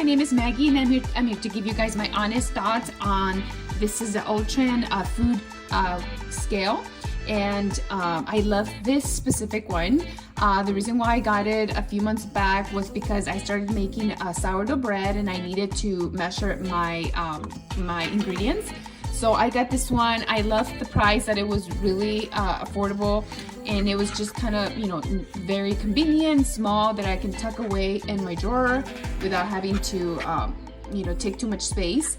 my name is Maggie and I'm here to give you guys my honest thoughts on this is the Ultrean food scale, and I love this specific one. The reason why I got it a few months back was because I started making sourdough bread and I needed to measure my my ingredients. So I got this one. I loved the price, that it was really affordable, and it was just kind of, you know, very convenient, small, that I can tuck away in my drawer without having to you know, take too much space.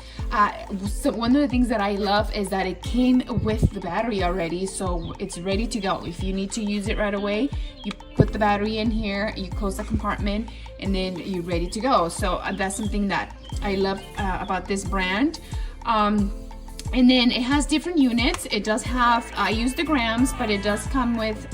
So one of the things that I love is that it came with the battery already, so it's ready to go. If you need to use it right away, you put the battery in here, you close the compartment, and then you're ready to go. So that's something that I love about this brand. And then it has different units. It does have, I use the grams, but it does come with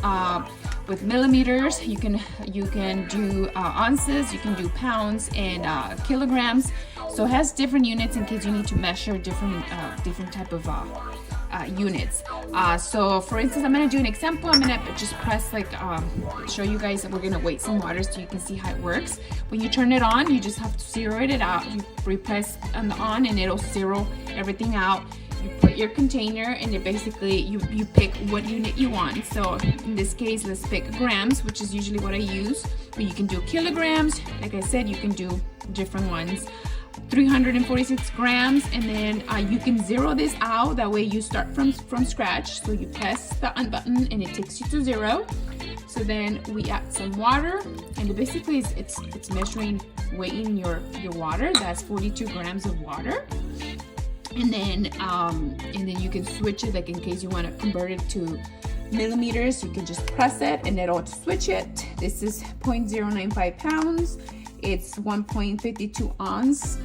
millimeters. You can do ounces, you can do pounds and kilograms. So it has different units in case you need to measure different type of units. So for instance, I'm gonna do an example. I'm gonna just press, like, show you guys that we're gonna wait some water so you can see how it works. When you turn it on, you just have to zero it out. You repress on the on and it'll zero everything out. You put your container and it basically, you pick what unit you want. So in this case, let's pick grams, which is usually what I use, but you can do kilograms. Like I said, you can do different ones. 346 grams, and then you can zero this out. That way you start from scratch. So you press the on button and it takes you to zero. So then we add some water, and basically it's measuring, weighing your water. That's 42 grams of water. And then you can switch it, like in case you want to convert it to millimeters, you can just press it and it'll switch it. This is 0.095 pounds. It's 1.52 ounce,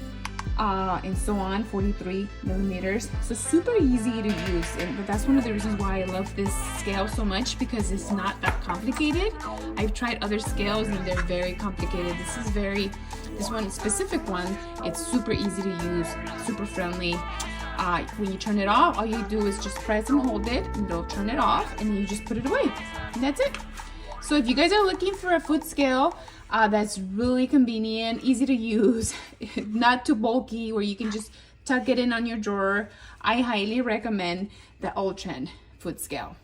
and so on, 43 millimeters. So super easy to use, but that's one of the reasons why I love this scale so much, because it's not that complicated. I've tried other scales and they're very complicated. This one specific one, it's super easy to use, super friendly. When you turn it off, all you do is just press and hold it and it'll turn it off, and then you just put it away, and that's it. So if you guys are looking for a food scale that's really convenient, easy to use, not too bulky, where you can just tuck it in on your drawer, I highly recommend the Ultrean food scale.